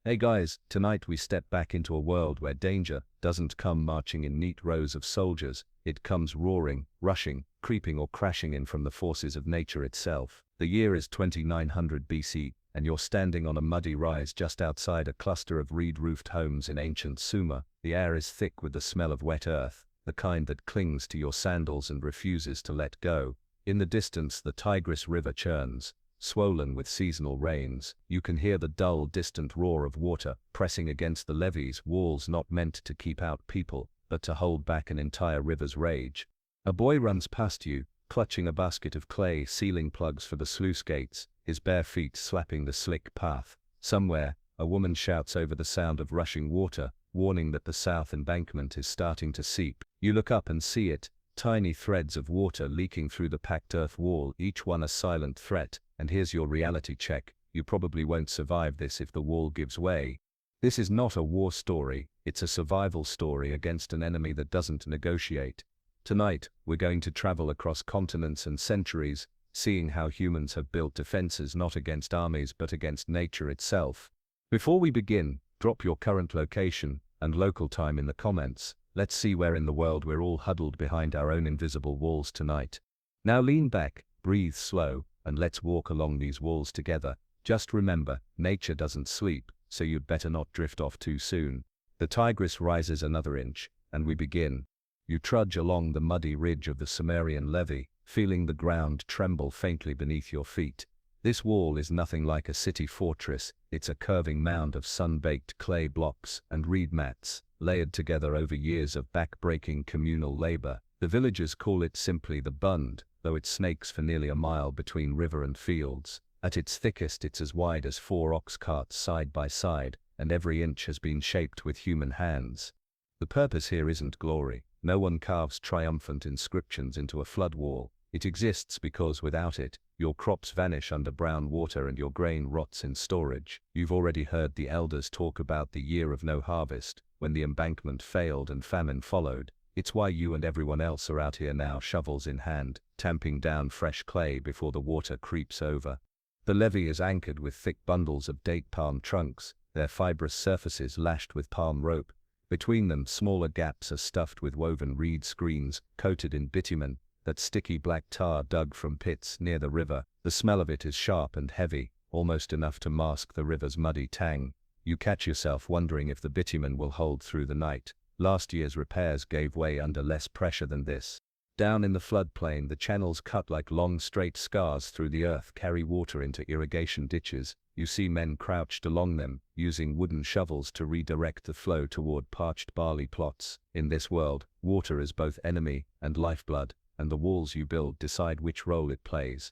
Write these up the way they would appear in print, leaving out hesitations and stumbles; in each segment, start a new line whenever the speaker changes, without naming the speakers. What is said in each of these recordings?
Hey guys, tonight we step back into a world where danger doesn't come marching in neat rows of soldiers, it comes roaring, rushing, creeping or crashing in from the forces of nature itself. The year is 2900 BC, and you're standing on a muddy rise just outside a cluster of reed-roofed homes in ancient Sumer. The air is thick with the smell of wet earth, the kind that clings to your sandals and refuses to let go. In the distance the Tigris River churns, swollen with seasonal rains. You can hear the dull, distant roar of water pressing against the levees, walls not meant to keep out people, but to hold back an entire river's rage. A boy runs past you, clutching a basket of clay sealing plugs for the sluice gates, his bare feet slapping the slick path. Somewhere, a woman shouts over the sound of rushing water, warning that the south embankment is starting to seep. You look up and see it, tiny threads of water leaking through the packed earth wall, each one a silent threat. And here's your reality check: you probably won't survive this if the wall gives way. This is not a war story, it's a survival story against an enemy that doesn't negotiate. Tonight, we're going to travel across continents and centuries, seeing how humans have built defenses not against armies but against nature itself. Before we begin, drop your current location and local time in the comments. Let's see where in the world we're all huddled behind our own invisible walls tonight. Now lean back, breathe slow, and let's walk along these walls together. Just remember, nature doesn't sleep, so you'd better not drift off too soon. The Tigris rises another inch, and we begin. You trudge along the muddy ridge of the Sumerian levee, feeling the ground tremble faintly beneath your feet. This wall is nothing like a city fortress, it's a curving mound of sun-baked clay blocks and reed mats, layered together over years of back-breaking communal labor. The villagers call it simply the Bund, though it snakes for nearly a mile between river and fields. At its thickest it's as wide as 4 ox carts side by side, and every inch has been shaped with human hands. The purpose here isn't glory. No one carves triumphant inscriptions into a flood wall. It exists because without it, your crops vanish under brown water and your grain rots in storage. You've already heard the elders talk about the year of no harvest, when the embankment failed and famine followed. It's why you and everyone else are out here now, shovels in hand, tamping down fresh clay before the water creeps over. The levee is anchored with thick bundles of date palm trunks, their fibrous surfaces lashed with palm rope. Between them, smaller gaps are stuffed with woven reed screens, coated in bitumen, that sticky black tar dug from pits near the river. The smell of it is sharp and heavy, almost enough to mask the river's muddy tang. You catch yourself wondering if the bitumen will hold through the night. Last year's repairs gave way under less pressure than this. Down in the floodplain, the channels cut like long straight scars through the earth carry water into irrigation ditches. You see men crouched along them, using wooden shovels to redirect the flow toward parched barley plots. In this world, water is both enemy and lifeblood, and the walls you build decide which role it plays.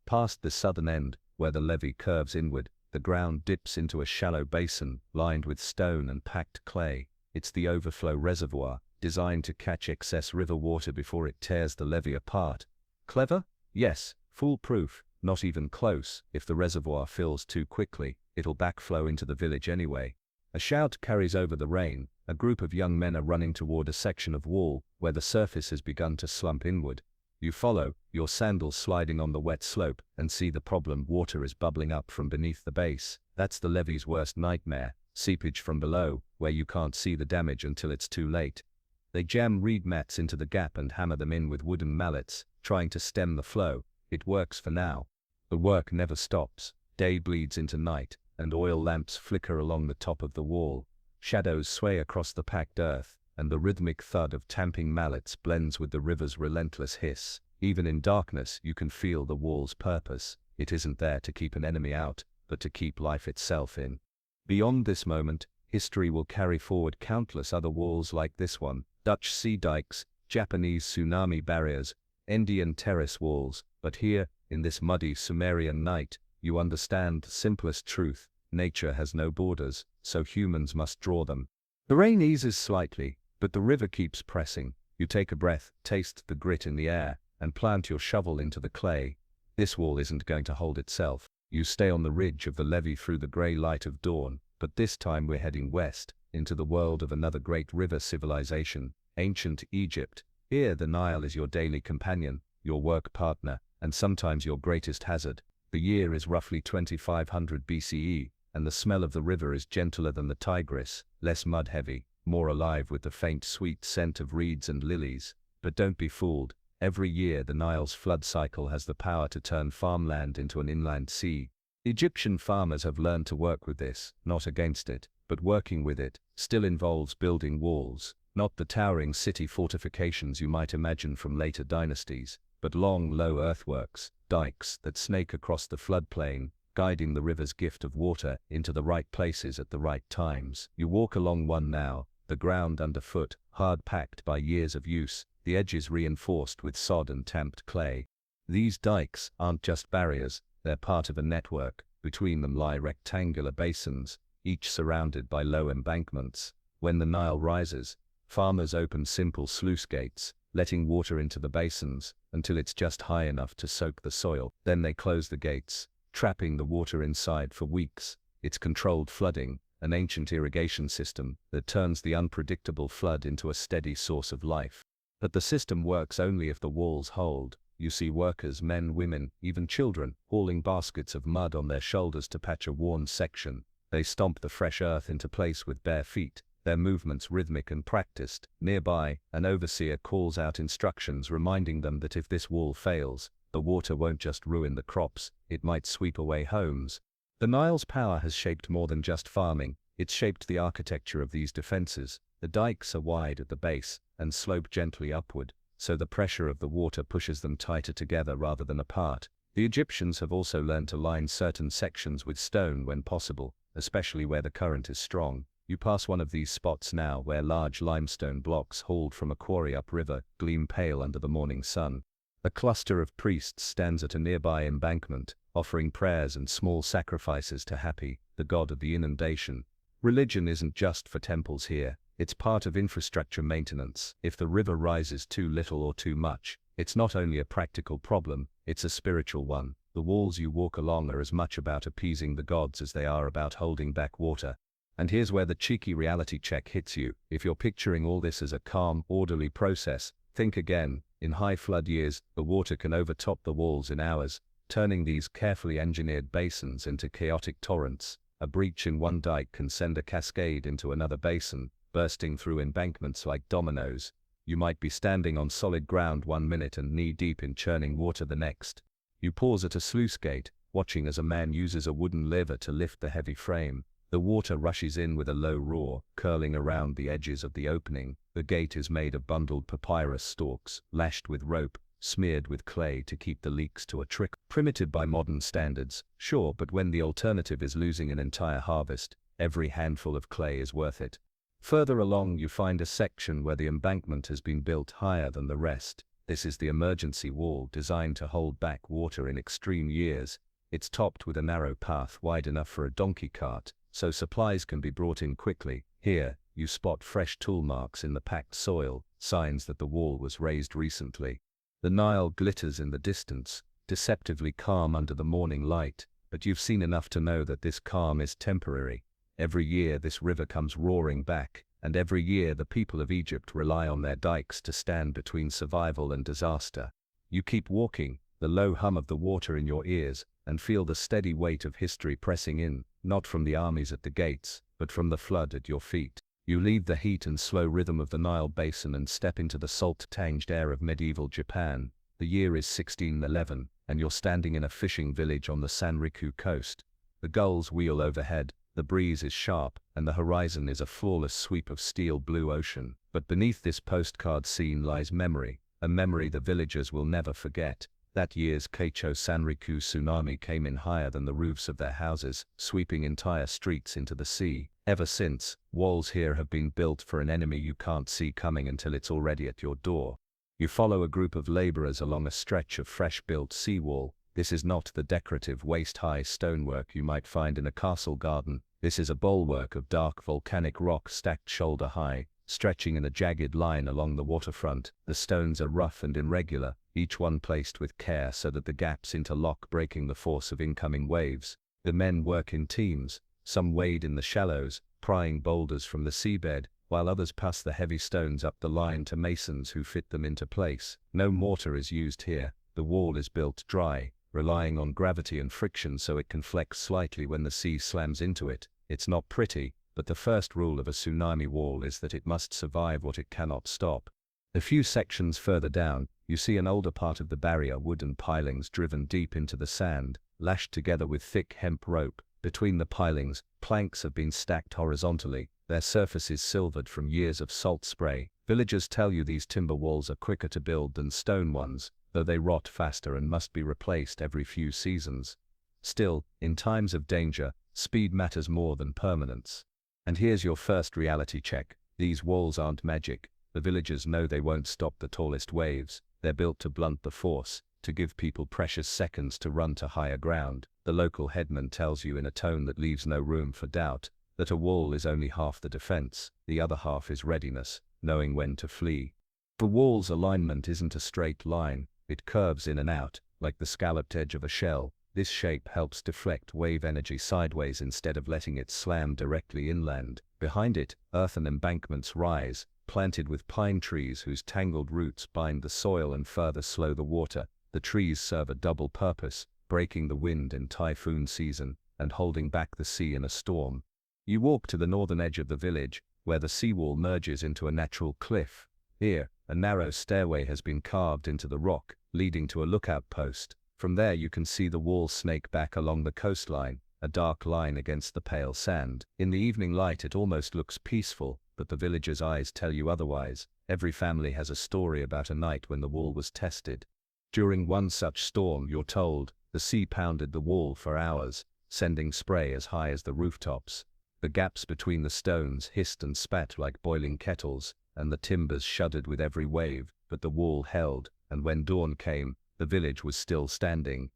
Past the southern end, where the levee curves inward, the ground dips into a shallow basin lined with stone and packed clay. It's the overflow reservoir, designed to catch excess river water before it tears the levee apart. Clever? Yes. Foolproof? Not even close. If the reservoir fills too quickly, it'll backflow into the village anyway. A shout carries over the rain. A group of young men are running toward a section of wall where the surface has begun to slump inward. You follow, your sandals sliding on the wet slope, and see the problem: water is bubbling up from beneath the base. That's the levee's worst nightmare. Seepage from below, where you can't see the damage until it's too late. They jam reed mats into the gap and hammer them in with wooden mallets, trying to stem the flow. It works for now. The work never stops. Day bleeds into night, and oil lamps flicker along the top of the wall. Shadows sway across the packed earth, and the rhythmic thud of tamping mallets blends with the river's relentless hiss. Even in darkness, you can feel the wall's purpose. It isn't there to keep an enemy out, but to keep life itself in. Beyond this moment, history will carry forward countless other walls like this one: Dutch sea dikes, Japanese tsunami barriers, Indian terrace walls. But here, in this muddy Sumerian night, you understand the simplest truth: nature has no borders, so humans must draw them. The rain eases slightly, but the river keeps pressing. You take a breath, taste the grit in the air, and plant your shovel into the clay. This wall isn't going to hold itself. You stay on the ridge of the levee through the grey light of dawn, but this time we're heading west, into the world of another great river civilization, ancient Egypt. Here the Nile is your daily companion, your work partner, and sometimes your greatest hazard. The year is roughly 2500 BCE, and the smell of the river is gentler than the Tigris, less mud-heavy, more alive with the faint sweet scent of reeds and lilies. But don't be fooled. Every year the Nile's flood cycle has the power to turn farmland into an inland sea. Egyptian farmers have learned to work with this, not against it, but working with it, still involves building walls, not the towering city fortifications you might imagine from later dynasties, but long, low earthworks, dikes that snake across the floodplain, guiding the river's gift of water into the right places at the right times. You walk along one now, the ground underfoot, hard-packed by years of use, the edges reinforced with sod and tamped clay. These dikes aren't just barriers, they're part of a network. Between them lie rectangular basins, each surrounded by low embankments. When the Nile rises, farmers open simple sluice gates, letting water into the basins until it's just high enough to soak the soil. Then they close the gates, trapping the water inside for weeks. It's controlled flooding, an ancient irrigation system that turns the unpredictable flood into a steady source of life. But the system works only if the walls hold. You see workers, men, women, even children, hauling baskets of mud on their shoulders to patch a worn section. They stomp the fresh earth into place with bare feet, their movements rhythmic and practiced. Nearby, an overseer calls out instructions reminding them that if this wall fails, the water won't just ruin the crops, it might sweep away homes. The Nile's power has shaped more than just farming, it's shaped the architecture of these defenses. The dikes are wide at the base and slope gently upward, so the pressure of the water pushes them tighter together rather than apart. The Egyptians have also learned to line certain sections with stone when possible, especially where the current is strong. You pass one of these spots now where large limestone blocks hauled from a quarry upriver gleam pale under the morning sun. A cluster of priests stands at a nearby embankment, offering prayers and small sacrifices to Hapi, the god of the inundation. Religion isn't just for temples here, it's part of infrastructure maintenance. If the river rises too little or too much, it's not only a practical problem, it's a spiritual one. The walls you walk along are as much about appeasing the gods as they are about holding back water. And here's where the cheeky reality check hits you. If you're picturing all this as a calm, orderly process, think again. In high flood years, the water can overtop the walls in hours, turning these carefully engineered basins into chaotic torrents. A breach in one dike can send a cascade into another basin, bursting through embankments like dominoes. You might be standing on solid ground one minute and knee-deep in churning water the next. You pause at a sluice gate, watching as a man uses a wooden lever to lift the heavy frame. The water rushes in with a low roar, curling around the edges of the opening. The gate is made of bundled papyrus stalks, lashed with rope, smeared with clay to keep the leaks to a trickle. Primitive by modern standards, sure, but when the alternative is losing an entire harvest, every handful of clay is worth it. Further along you find a section where the embankment has been built higher than the rest. This is the emergency wall designed to hold back water in extreme years. It's topped with a narrow path wide enough for a donkey cart, so supplies can be brought in quickly. Here, you spot fresh tool marks in the packed soil, signs that the wall was raised recently. The Nile glitters in the distance, deceptively calm under the morning light, but you've seen enough to know that this calm is temporary. Every year this river comes roaring back, and every year the people of Egypt rely on their dikes to stand between survival and disaster. You keep walking, the low hum of the water in your ears, and feel the steady weight of history pressing in, not from the armies at the gates, but from the flood at your feet. You leave the heat and slow rhythm of the Nile basin and step into the salt-tinged air of medieval Japan. The year is 1611, and you're standing in a fishing village on the Sanriku coast. The gulls wheel overhead, the breeze is sharp, and the horizon is a flawless sweep of steel blue ocean. But beneath this postcard scene lies memory, a memory the villagers will never forget. That year's Keicho Sanriku tsunami came in higher than the roofs of their houses, sweeping entire streets into the sea. Ever since, walls here have been built for an enemy you can't see coming until it's already at your door. You follow a group of laborers along a stretch of fresh-built seawall. This is not the decorative waist-high stonework you might find in a castle garden. This is a bulwark of dark volcanic rock stacked shoulder-high, stretching in a jagged line along the waterfront. The stones are rough and irregular, each one placed with care so that the gaps interlock, breaking the force of incoming waves. The men work in teams. Some wade in the shallows, prying boulders from the seabed, while others pass the heavy stones up the line to masons who fit them into place. No mortar is used here. The wall is built dry, relying on gravity and friction so it can flex slightly when the sea slams into it. It's not pretty, but the first rule of a tsunami wall is that it must survive what it cannot stop. A few sections further down, you see an older part of the barrier, wooden pilings driven deep into the sand, lashed together with thick hemp rope. Between the pilings, planks have been stacked horizontally, their surfaces silvered from years of salt spray. Villagers tell you these timber walls are quicker to build than stone ones, though they rot faster and must be replaced every few seasons. Still, in times of danger, speed matters more than permanence. And here's your first reality check. These walls aren't magic. The villagers know they won't stop the tallest waves. They're built to blunt the force, to give people precious seconds to run to higher ground. The local headman tells you in a tone that leaves no room for doubt, that a wall is only half the defense, the other half is readiness, knowing when to flee. The wall's alignment isn't a straight line, it curves in and out, like the scalloped edge of a shell. This shape helps deflect wave energy sideways instead of letting it slam directly inland. Behind it, earthen embankments rise, planted with pine trees whose tangled roots bind the soil and further slow the water. The trees serve a double purpose, breaking the wind in typhoon season and holding back the sea in a storm. You walk to the northern edge of the village, where the seawall merges into a natural cliff. Here, a narrow stairway has been carved into the rock, leading to a lookout post. From there you can see the wall snake back along the coastline, a dark line against the pale sand. In the evening light it almost looks peaceful, but the villagers' eyes tell you otherwise. Every family has a story about a night when the wall was tested. During one such storm, you're told, the sea pounded the wall for hours, sending spray as high as the rooftops. The gaps between the stones hissed and spat like boiling kettles, and the timbers shuddered with every wave, but the wall held, and when dawn came, the village was still standing.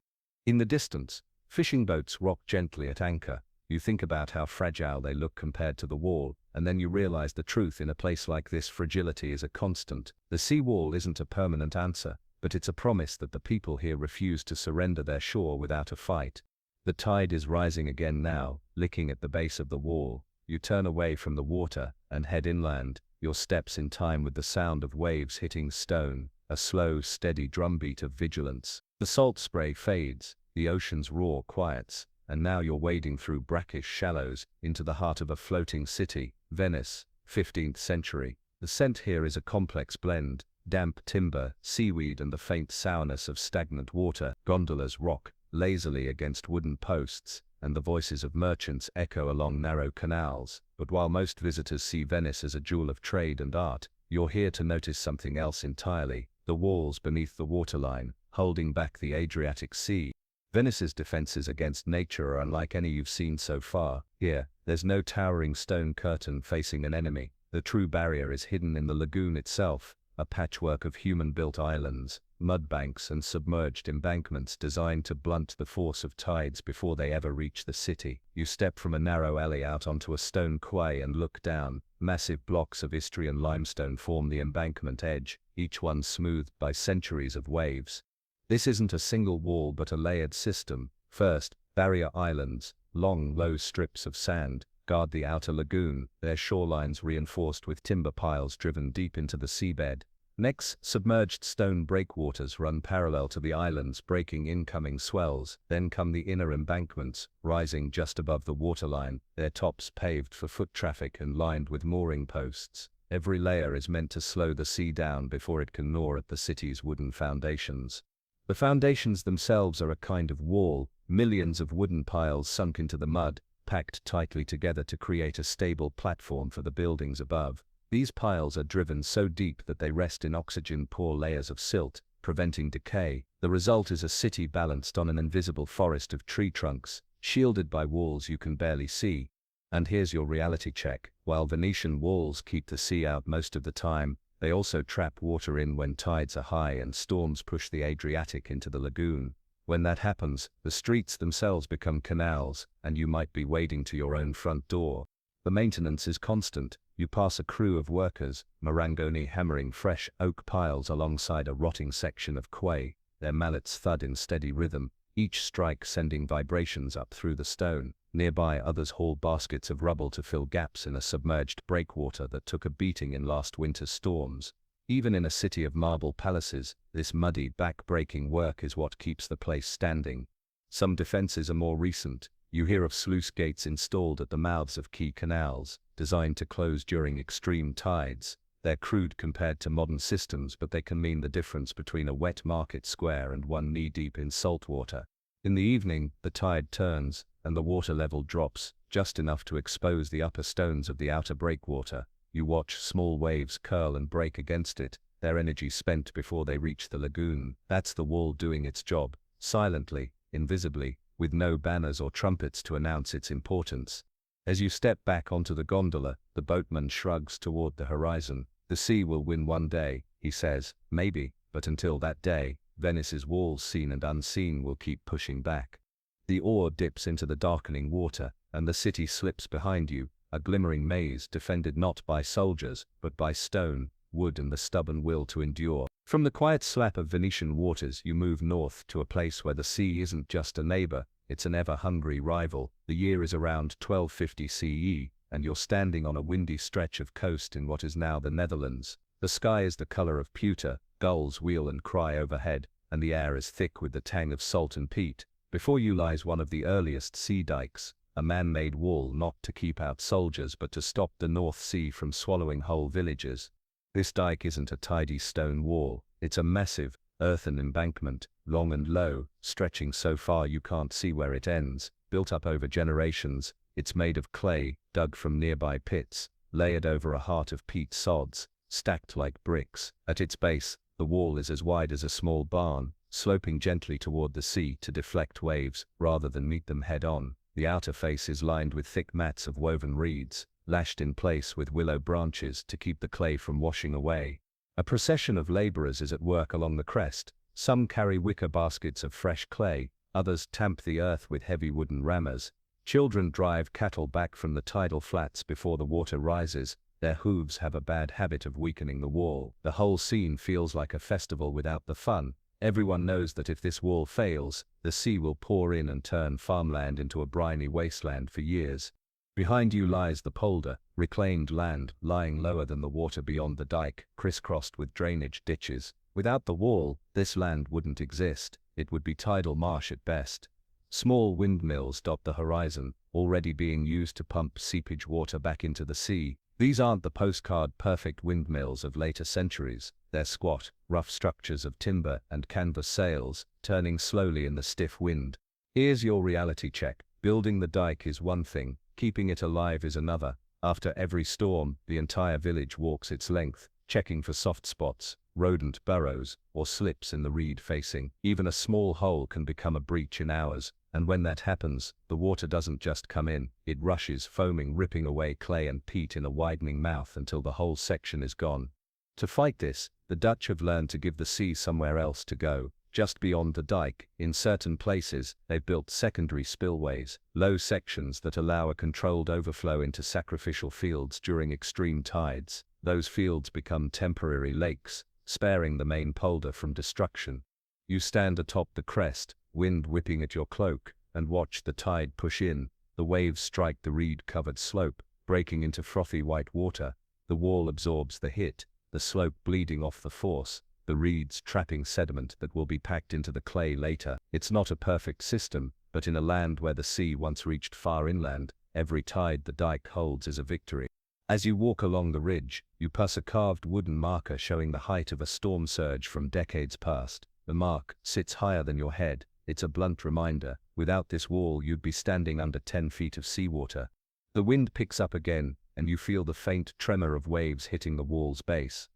In the distance, fishing boats rock gently at anchor. You think about how fragile they look compared to the wall, and then you realize the truth. In a place like this, fragility is a constant. The sea wall isn't a permanent answer, but it's a promise that the people here refuse to surrender their shore without a fight. The tide is rising again now, licking at the base of the wall. You turn away from the water and head inland, your steps in time with the sound of waves hitting stone, a slow, steady drumbeat of vigilance. The salt spray fades, the ocean's roar quiets, and now you're wading through brackish shallows into the heart of a floating city, Venice, 15th century. The scent here is a complex blend: damp timber, seaweed, and the faint sourness of stagnant water. Gondolas rock lazily against wooden posts, and the voices of merchants echo along narrow canals. But while most visitors see Venice as a jewel of trade and art, you're here to notice something else entirely: the walls beneath the waterline, holding back the Adriatic Sea. Venice's defenses against nature are unlike any you've seen so far. Here, there's no towering stone curtain facing an enemy. The true barrier is hidden in the lagoon itself, a patchwork of human-built islands, mud banks, and submerged embankments designed to blunt the force of tides before they ever reach the city. You step from a narrow alley out onto a stone quay and look down. Massive blocks of Istrian limestone form the embankment edge, each one smoothed by centuries of waves. This isn't a single wall but a layered system. First, barrier islands, long, low strips of sand, guard the outer lagoon, their shorelines reinforced with timber piles driven deep into the seabed. Next, submerged stone breakwaters run parallel to the islands, breaking incoming swells. Then come the inner embankments, rising just above the waterline, their tops paved for foot traffic and lined with mooring posts. Every layer is meant to slow the sea down before it can gnaw at the city's wooden foundations. The foundations themselves are a kind of wall, millions of wooden piles sunk into the mud, packed tightly together to create a stable platform for the buildings above. These piles are driven so deep that they rest in oxygen-poor layers of silt, preventing decay. The result is a city balanced on an invisible forest of tree trunks, shielded by walls you can barely see. And here's your reality check. While Venetian walls keep the sea out most of the time, they also trap water in when tides are high and storms push the Adriatic into the lagoon. When that happens, the streets themselves become canals, and you might be wading to your own front door. The maintenance is constant. You pass a crew of workers, Marangoni hammering fresh oak piles alongside a rotting section of quay. Their mallets thud in steady rhythm, each strike sending vibrations up through the stone. Nearby, others haul baskets of rubble to fill gaps in a submerged breakwater that took a beating in last winter's storms. Even in a city of marble palaces, this muddy, back-breaking work is what keeps the place standing. Some defenses are more recent. You hear of sluice gates installed at the mouths of key canals, designed to close during extreme tides. They're crude compared to modern systems, but they can mean the difference between a wet market square and one knee-deep in salt water. In the evening, the tide turns, and the water level drops, just enough to expose the upper stones of the outer breakwater. You watch small waves curl and break against it, their energy spent before they reach the lagoon. That's the wall doing its job, silently, invisibly, with no banners or trumpets to announce its importance. As you step back onto the gondola, the boatman shrugs toward the horizon. The sea will win one day, he says, maybe, but until that day, Venice's walls, seen and unseen, will keep pushing back. The oar dips into the darkening water, and the city slips behind you, a glimmering maze defended not by soldiers, but by stone, wood and the stubborn will to endure. From the quiet slap of Venetian waters you move north to a place where the sea isn't just a neighbor, it's an ever-hungry rival. The year is around 1250 CE, and you're standing on a windy stretch of coast in what is now the Netherlands. The sky is the color of pewter, gulls wheel and cry overhead, and the air is thick with the tang of salt and peat. Before you lies one of the earliest sea dikes, a man-made wall not to keep out soldiers but to stop the North Sea from swallowing whole villages. This dike isn't a tidy stone wall, it's a massive, earthen embankment, long and low, stretching so far you can't see where it ends, built up over generations. It's made of clay, dug from nearby pits, layered over a heart of peat sods, stacked like bricks. At its base, the wall is as wide as a small barn, sloping gently toward the sea to deflect waves, rather than meet them head-on. The outer face is lined with thick mats of woven reeds, lashed in place with willow branches to keep the clay from washing away. A procession of laborers is at work along the crest. Some carry wicker baskets of fresh clay, others tamp the earth with heavy wooden rammers. Children drive cattle back from the tidal flats before the water rises. Their hooves have a bad habit of weakening the wall. The whole scene feels like a festival without the fun. Everyone knows that if this wall fails, the sea will pour in and turn farmland into a briny wasteland for years. Behind you lies the polder, reclaimed land, lying lower than the water beyond the dike, crisscrossed with drainage ditches. Without the wall, this land wouldn't exist. It would be tidal marsh at best. Small windmills dot the horizon, already being used to pump seepage water back into the sea. These aren't the postcard-perfect windmills of later centuries. They're squat, rough structures of timber and canvas sails, turning slowly in the stiff wind. Here's your reality check. Building the dike is one thing, keeping it alive is another. After every storm, the entire village walks its length, checking for soft spots, rodent burrows, or slips in the reed facing. Even a small hole can become a breach in hours, and when that happens, the water doesn't just come in, it rushes foaming, ripping away clay and peat in a widening mouth until the whole section is gone. To fight this, the Dutch have learned to give the sea somewhere else to go. Just beyond the dike, in certain places, they've built secondary spillways, low sections that allow a controlled overflow into sacrificial fields during extreme tides. Those fields become temporary lakes, sparing the main polder from destruction. You stand atop the crest, wind whipping at your cloak, and watch the tide push in. The waves strike the reed-covered slope, breaking into frothy white water. The wall absorbs the hit, the slope bleeding off the force, the reeds trapping sediment that will be packed into the clay later. It's not a perfect system, but in a land where the sea once reached far inland, every tide the dike holds is a victory. As you walk along the ridge, you pass a carved wooden marker showing the height of a storm surge from decades past. The mark sits higher than your head. It's a blunt reminder. Without this wall you'd be standing under 10 feet of seawater. The wind picks up again, and you feel the faint tremor of waves hitting the wall's base.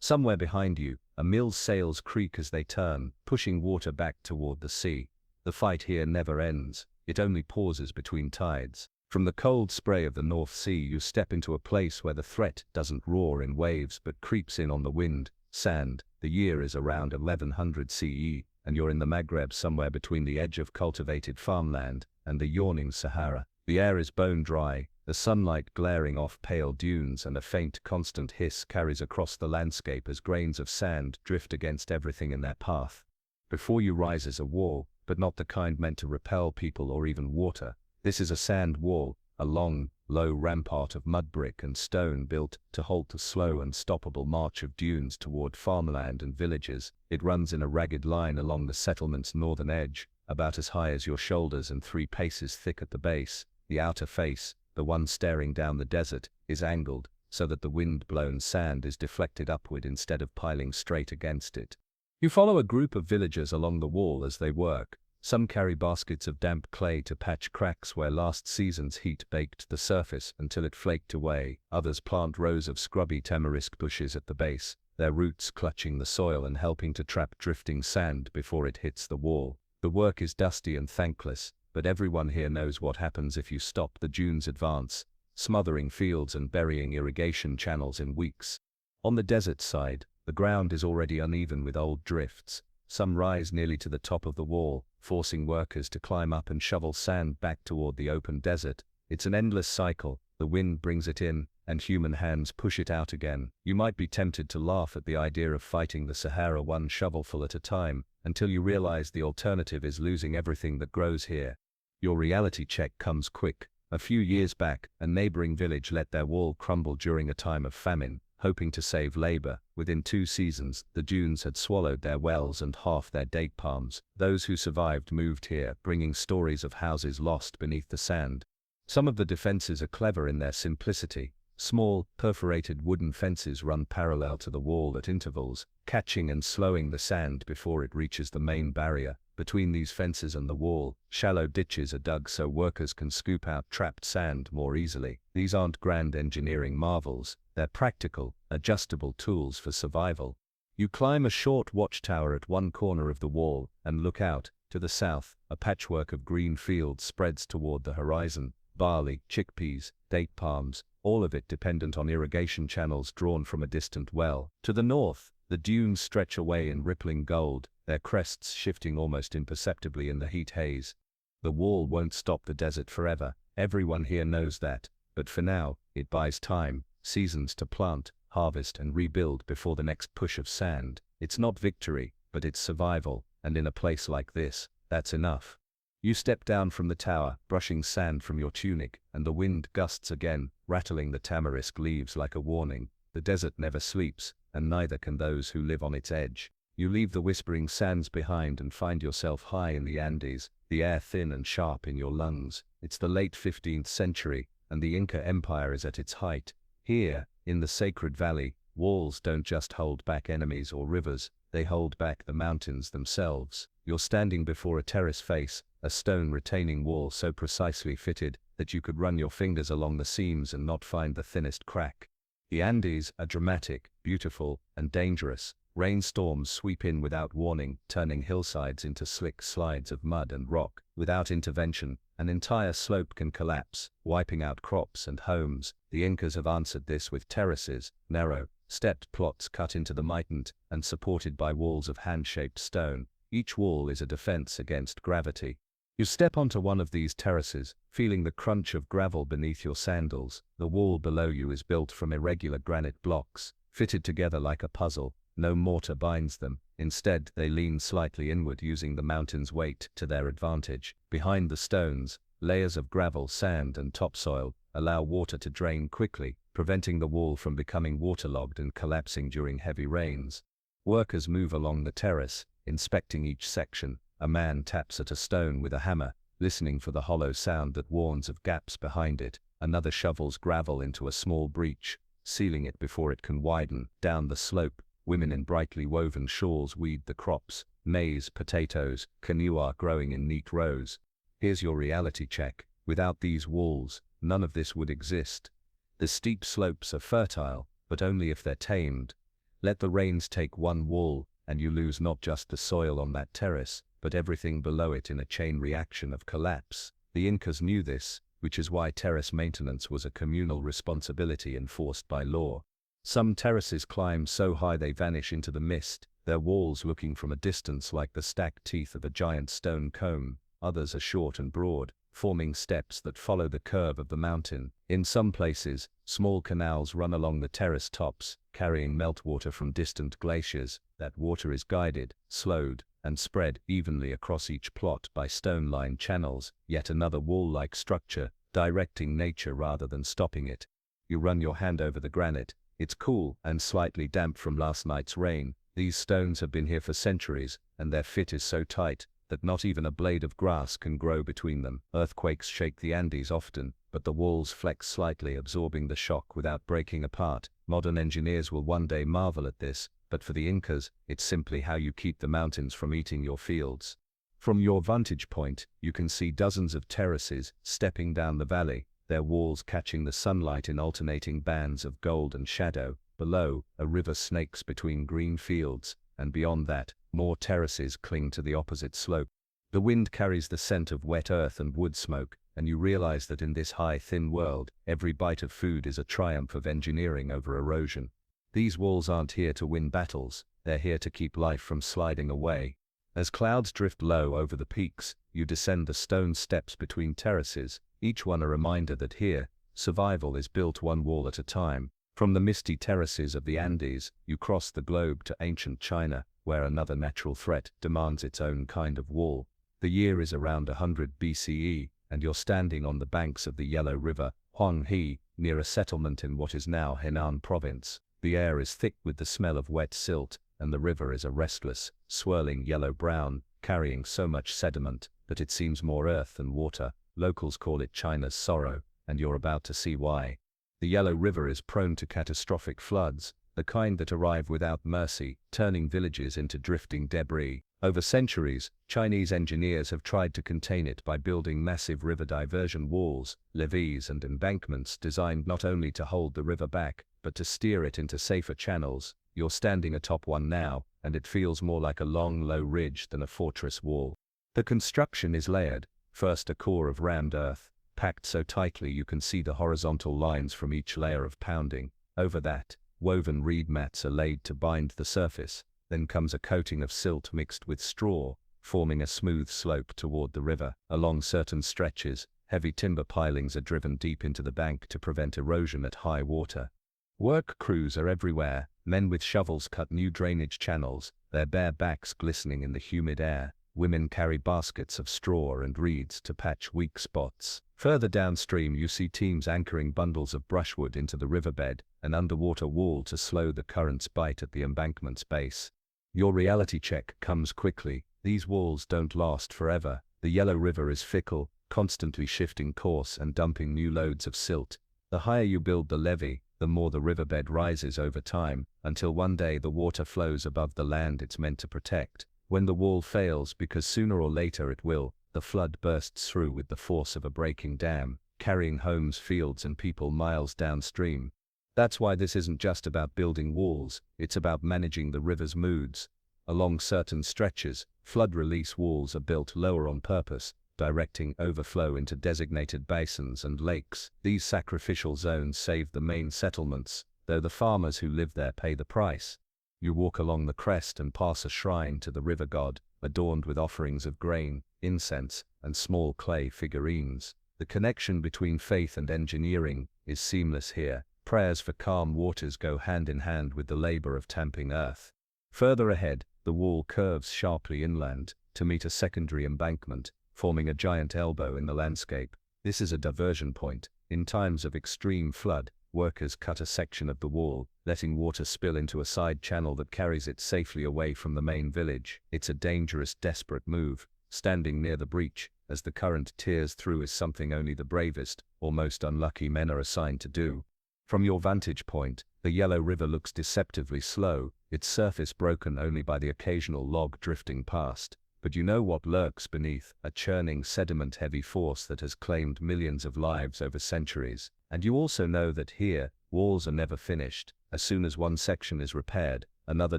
Somewhere behind you, a mill's sails creak as they turn, pushing water back toward the sea. The fight here never ends. It only pauses between tides. From the cold spray of the North Sea you step into a place where the threat doesn't roar in waves but creeps in on the wind. Sand. The year is around 1100 CE, and you're in the Maghreb, somewhere between the edge of cultivated farmland and the yawning Sahara. The air is bone dry, the sunlight glaring off pale dunes, and a faint constant hiss carries across the landscape as grains of sand drift against everything in their path. Before you rises a wall, but not the kind meant to repel people or even water. This is a sand wall, a long, low rampart of mud brick and stone built to halt the slow and stoppable march of dunes toward farmland and villages. It runs in a ragged line along the settlement's northern edge, about as high as your shoulders and 3 paces thick at the base. The outer face, the one staring down the desert, is angled, so that the wind-blown sand is deflected upward instead of piling straight against it. You follow a group of villagers along the wall as they work. Some carry baskets of damp clay to patch cracks where last season's heat baked the surface until it flaked away. Others plant rows of scrubby tamarisk bushes at the base, their roots clutching the soil and helping to trap drifting sand before it hits the wall. The work is dusty and thankless, but everyone here knows what happens if you stop the dunes' advance, smothering fields and burying irrigation channels in weeks. On the desert side, the ground is already uneven with old drifts. Some rise nearly to the top of the wall, forcing workers to climb up and shovel sand back toward the open desert. It's an endless cycle. The wind brings it in, and human hands push it out again. You might be tempted to laugh at the idea of fighting the Sahara one shovelful at a time, until you realize the alternative is losing everything that grows here. Your reality check comes quick. A few years back, a neighboring village let their wall crumble during a time of famine. Hoping to save labor, within 2 seasons, the dunes had swallowed their wells and half their date palms. Those who survived moved here, bringing stories of houses lost beneath the sand. Some of the defenses are clever in their simplicity. Small, perforated wooden fences run parallel to the wall at intervals, catching and slowing the sand before it reaches the main barrier. Between these fences and the wall, shallow ditches are dug so workers can scoop out trapped sand more easily. These aren't grand engineering marvels, they're practical, adjustable tools for survival. You climb a short watchtower at one corner of the wall and look out. To the south, a patchwork of green fields spreads toward the horizon. Barley, chickpeas, date palms, all of it dependent on irrigation channels drawn from a distant well. To the north, the dunes stretch away in rippling gold, their crests shifting almost imperceptibly in the heat haze. The wall won't stop the desert forever, everyone here knows that, but for now, it buys time, seasons to plant, harvest and rebuild before the next push of sand. It's not victory, but it's survival, and in a place like this, that's enough. You step down from the tower, brushing sand from your tunic, and the wind gusts again, rattling the tamarisk leaves like a warning. The desert never sleeps, and neither can those who live on its edge. You leave the whispering sands behind and find yourself high in the Andes, the air thin and sharp in your lungs. It's the late 15th century, and the Inca Empire is at its height. Here, in the Sacred Valley, walls don't just hold back enemies or rivers, they hold back the mountains themselves. You're standing before a terrace face, a stone retaining wall so precisely fitted that you could run your fingers along the seams and not find the thinnest crack. The Andes are dramatic, beautiful, and dangerous. Rainstorms sweep in without warning, turning hillsides into slick slides of mud and rock. Without intervention, an entire slope can collapse, wiping out crops and homes. The Incas have answered this with terraces, narrow, stepped plots cut into the mitant and supported by walls of hand-shaped stone. Each wall is a defense against gravity. You step onto one of these terraces, feeling the crunch of gravel beneath your sandals. The wall below you is built from irregular granite blocks, fitted together like a puzzle. No mortar binds them. Instead, they lean slightly inward using the mountain's weight to their advantage. Behind the stones, layers of gravel, sand and topsoil allow water to drain quickly, preventing the wall from becoming waterlogged and collapsing during heavy rains. Workers move along the terrace, inspecting each section. A man taps at a stone with a hammer, listening for the hollow sound that warns of gaps behind it. Another shovels gravel into a small breach, sealing it before it can widen. Down the slope, women in brightly woven shawls weed the crops, maize, potatoes, quinoa growing in neat rows. Here's your reality check. Without these walls, none of this would exist. The steep slopes are fertile, but only if they're tamed. Let the rains take one wall, and you lose not just the soil on that terrace, but everything below it in a chain reaction of collapse. The Incas knew this, which is why terrace maintenance was a communal responsibility enforced by law. Some terraces climb so high they vanish into the mist, their walls looking from a distance like the stacked teeth of a giant stone comb. Others are short and broad, forming steps that follow the curve of the mountain. In some places, small canals run along the terrace tops, carrying meltwater from distant glaciers. That water is guided, slowed, and spread evenly across each plot by stone-lined channels. Yet another wall-like structure, directing nature rather than stopping it. You run your hand over the granite. It's cool and slightly damp from last night's rain. These stones have been here for centuries, and their fit is so tight that not even a blade of grass can grow between them. Earthquakes shake the Andes often, but the walls flex slightly, absorbing the shock without breaking apart. Modern engineers will one day marvel at this, but for the Incas, it's simply how you keep the mountains from eating your fields. From your vantage point, you can see dozens of terraces stepping down the valley, their walls catching the sunlight in alternating bands of gold and shadow. Below, a river snakes between green fields, and beyond that, more terraces cling to the opposite slope. The wind carries the scent of wet earth and wood smoke, and you realize that in this high, thin world, every bite of food is a triumph of engineering over erosion. These walls aren't here to win battles, they're here to keep life from sliding away. As clouds drift low over the peaks, you descend the stone steps between terraces, each one a reminder that here, survival is built one wall at a time. From the misty terraces of the Andes, you cross the globe to ancient China, where another natural threat demands its own kind of wall. The year is around 100 BCE, and you're standing on the banks of the Yellow River, Huanghe, near a settlement in what is now Henan province. The air is thick with the smell of wet silt, and the river is a restless, swirling yellow-brown, carrying so much sediment that it seems more earth than water. Locals call it China's sorrow, and you're about to see why. The Yellow River is prone to catastrophic floods, the kind that arrive without mercy, turning villages into drifting debris. Over centuries, Chinese engineers have tried to contain it by building massive river diversion walls, levees and embankments designed not only to hold the river back, but to steer it into safer channels. You're standing atop one now, and it feels more like a long, low ridge than a fortress wall. The construction is layered. First, a core of rammed earth, packed so tightly you can see the horizontal lines from each layer of pounding. Over that, woven reed mats are laid to bind the surface. Then comes a coating of silt mixed with straw, forming a smooth slope toward the river. Along certain stretches, heavy timber pilings are driven deep into the bank to prevent erosion at high water. Work crews are everywhere. Men with shovels cut new drainage channels, their bare backs glistening in the humid air. Women carry baskets of straw and reeds to patch weak spots. Further downstream you see teams anchoring bundles of brushwood into the riverbed, an underwater wall to slow the current's bite at the embankment's base. Your reality check comes quickly. These walls don't last forever. The Yellow River is fickle, constantly shifting course and dumping new loads of silt. The higher you build the levee, the more the riverbed rises over time, until one day the water flows above the land it's meant to protect. When the wall fails, because sooner or later it will, the flood bursts through with the force of a breaking dam, carrying homes, fields and people miles downstream. That's why this isn't just about building walls, it's about managing the river's moods. Along certain stretches, flood release walls are built lower on purpose, directing overflow into designated basins and lakes. These sacrificial zones save the main settlements, though the farmers who live there pay the price. You walk along the crest and pass a shrine to the river god, adorned with offerings of grain, incense, and small clay figurines. The connection between faith and engineering is seamless here. Prayers for calm waters go hand in hand with the labor of tamping earth. Further ahead, the wall curves sharply inland to meet a secondary embankment, forming a giant elbow in the landscape. This is a diversion point. In times of extreme flood, workers cut a section of the wall, letting water spill into a side channel that carries it safely away from the main village. It's a dangerous, desperate move. Standing near the breach, as the current tears through, is something only the bravest or most unlucky men are assigned to do. From your vantage point, the Yellow River looks deceptively slow, its surface broken only by the occasional log drifting past. But you know what lurks beneath, a churning sediment-heavy force that has claimed millions of lives over centuries. And you also know that here, walls are never finished. As soon as one section is repaired, another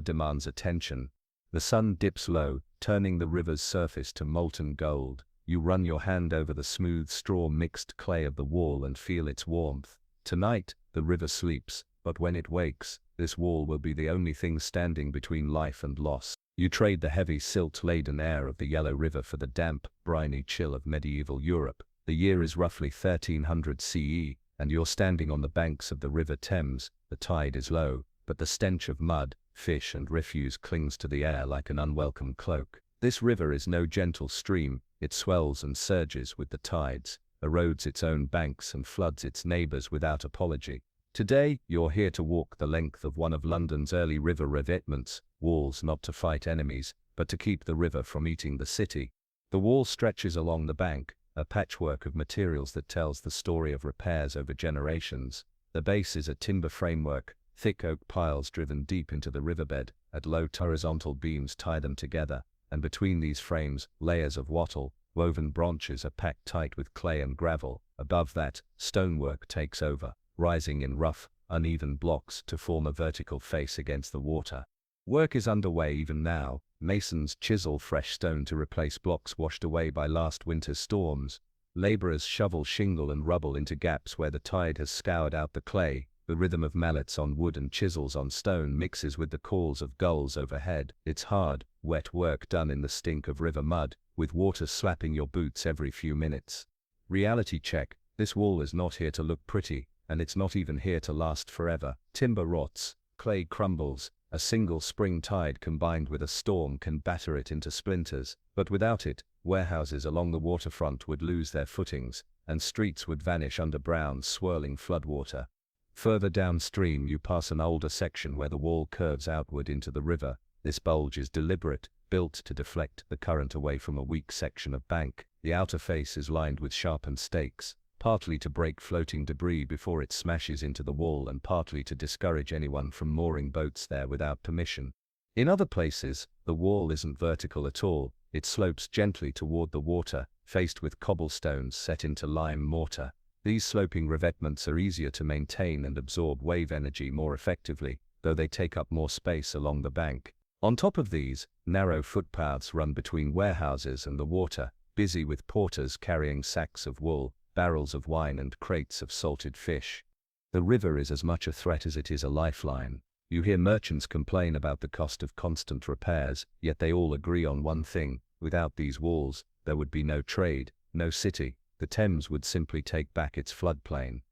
demands attention. The sun dips low, turning the river's surface to molten gold. You run your hand over the smooth straw-mixed clay of the wall and feel its warmth. Tonight, the river sleeps, but when it wakes, this wall will be the only thing standing between life and loss. You trade the heavy silt-laden air of the Yellow River for the damp, briny chill of medieval Europe. The year is roughly 1300 CE, and you're standing on the banks of the River Thames. The tide is low, but the stench of mud, fish and refuse clings to the air like an unwelcome cloak. This river is no gentle stream, it swells and surges with the tides, erodes its own banks and floods its neighbors without apology. Today, you're here to walk the length of one of London's early river revetments, walls not to fight enemies, but to keep the river from eating the city. The wall stretches along the bank, a patchwork of materials that tells the story of repairs over generations. The base is a timber framework, thick oak piles driven deep into the riverbed, at low horizontal beams tie them together, and between these frames, layers of wattle, woven branches are packed tight with clay and gravel. Above that, stonework takes over, rising in rough, uneven blocks to form a vertical face against the water. Work is underway even now. Masons chisel fresh stone to replace blocks washed away by last winter's storms. Laborers shovel shingle and rubble into gaps where the tide has scoured out the clay. The rhythm of mallets on wood and chisels on stone mixes with the calls of gulls overhead. It's hard, wet work done in the stink of river mud, with water slapping your boots every few minutes. Reality check: this wall is not here to look pretty, and it's not even here to last forever. Timber rots, clay crumbles, a single spring tide combined with a storm can batter it into splinters, but without it, warehouses along the waterfront would lose their footings, and streets would vanish under brown, swirling floodwater. Further downstream you pass an older section where the wall curves outward into the river. This bulge is deliberate, built to deflect the current away from a weak section of bank. The outer face is lined with sharpened stakes, partly to break floating debris before it smashes into the wall and partly to discourage anyone from mooring boats there without permission. In other places, the wall isn't vertical at all. It slopes gently toward the water, faced with cobblestones set into lime mortar. These sloping revetments are easier to maintain and absorb wave energy more effectively, though they take up more space along the bank. On top of these, narrow footpaths run between warehouses and the water, busy with porters carrying sacks of wool, barrels of wine and crates of salted fish. The river is as much a threat as it is a lifeline. You hear merchants complain about the cost of constant repairs, yet they all agree on one thing: without these walls, there would be no trade, no city. The Thames would simply take back its floodplain.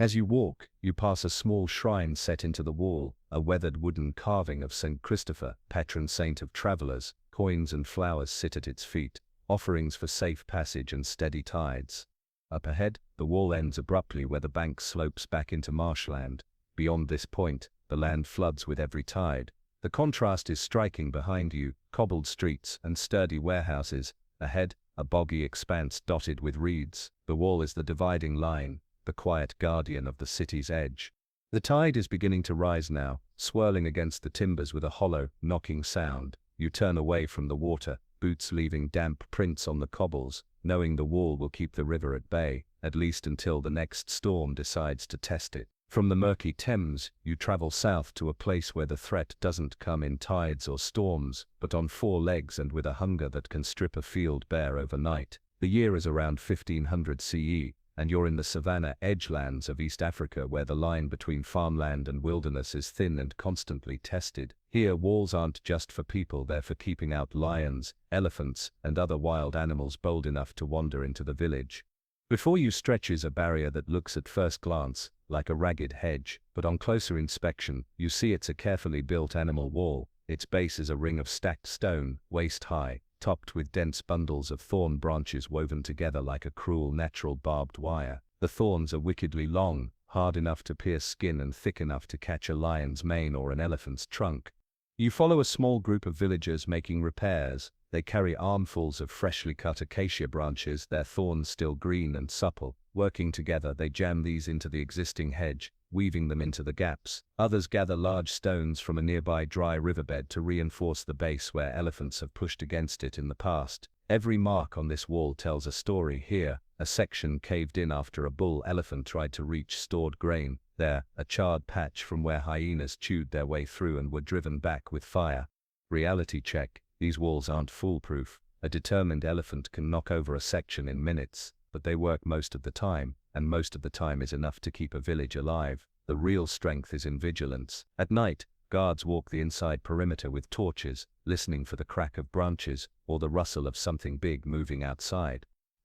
As you walk, you pass a small shrine set into the wall, a weathered wooden carving of St. Christopher, patron saint of travelers. Coins and flowers sit at its feet, offerings for safe passage and steady tides. Up ahead, the wall ends abruptly where the bank slopes back into marshland. Beyond this point, the land floods with every tide. The contrast is striking behind you: cobbled streets and sturdy warehouses. Ahead, a boggy expanse dotted with reeds. The wall is the dividing line, the quiet guardian of the city's edge. The tide is beginning to rise now, swirling against the timbers with a hollow, knocking sound. You turn away from the water, boots leaving damp prints on the cobbles, knowing the wall will keep the river at bay, at least until the next storm decides to test it. From the murky Thames, you travel south to a place where the threat doesn't come in tides or storms, but on four legs and with a hunger that can strip a field bare overnight. The year is around 1500 CE, and you're in the savanna edgelands of East Africa, where the line between farmland and wilderness is thin and constantly tested. Here, walls aren't just for people, they're for keeping out lions, elephants, and other wild animals bold enough to wander into the village. Before you stretches a barrier that looks at first glance like a ragged hedge, but on closer inspection, you see it's a carefully built animal wall. Its base is a ring of stacked stone, waist high, topped with dense bundles of thorn branches woven together like a cruel natural barbed wire. The thorns are wickedly long, hard enough to pierce skin and thick enough to catch a lion's mane or an elephant's trunk. You follow a small group of villagers making repairs. They carry armfuls of freshly cut acacia branches, their thorns still green and supple. Working together, they jam these into the existing hedge, weaving them into the gaps. Others gather large stones from a nearby dry riverbed to reinforce the base where elephants have pushed against it in the past. Every mark on this wall tells a story. Here, a section caved in after a bull elephant tried to reach stored grain. There, a charred patch from where hyenas chewed their way through and were driven back with fire. Reality check: these walls aren't foolproof. A determined elephant can knock over a section in minutes, but they work most of the time, and most of the time is enough to keep a village alive. The real strength is in vigilance. At night, guards walk the inside perimeter with torches, listening for the crack of branches or the rustle of something big moving outside.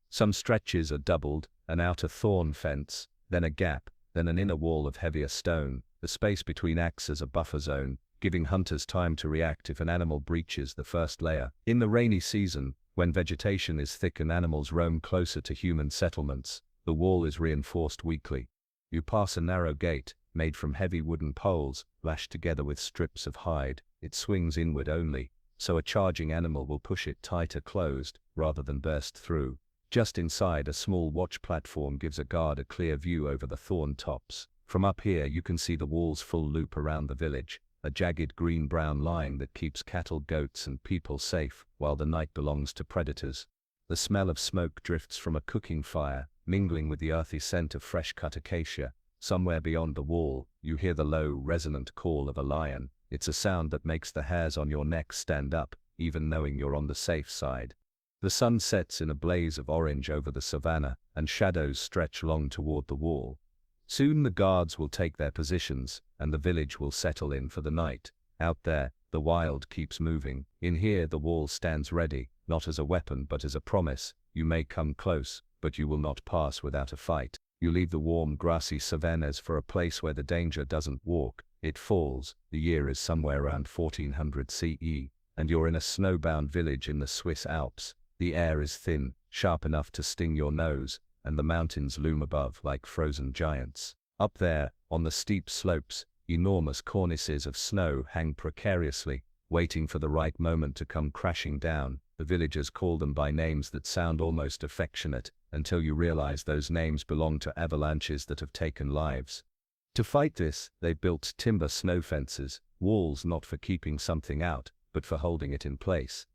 Some stretches are doubled, an outer thorn fence, then a gap, then an inner wall of heavier stone. The space between acts as a buffer zone, giving hunters time to react if an animal breaches the first layer. In the rainy season, when vegetation is thick and animals roam closer to human settlements, The wall is reinforced weakly. You pass a narrow gate, made from heavy wooden poles, lashed together with strips of hide. It swings inward only, so a charging animal will push it tighter closed, rather than burst through. Just inside, a small watch platform gives a guard a clear view over the thorn tops. From up here you can see the wall's full loop around the village, a jagged green-brown line that keeps cattle, goats and people safe, while the night belongs to predators. The smell of smoke drifts from a cooking fire, mingling with the earthy scent of fresh-cut acacia. Somewhere beyond the wall, you hear the low, resonant call of a lion. It's a sound that makes the hairs on your neck stand up, even knowing you're on the safe side. The sun sets in a blaze of orange over the savannah, and shadows stretch long toward the wall. Soon the guards will take their positions, and the village will settle in for the night. Out there, the wild keeps moving. In here the wall stands ready, not as a weapon but as a promise. You may come close, but you will not pass without a fight. You leave the warm grassy savannas for a place where the danger doesn't walk. It falls. The year is somewhere around 1400 CE, and you're in a snowbound village in the Swiss Alps. The air is thin, sharp enough to sting your nose, and the mountains loom above like frozen giants. Up there, on the steep slopes, enormous cornices of snow hang precariously, waiting for the right moment to come crashing down. The villagers call them by names that sound almost affectionate, until you realize those names belong to avalanches that have taken lives. To fight this, they built timber snow fences, walls not for keeping something out, but for holding it in place.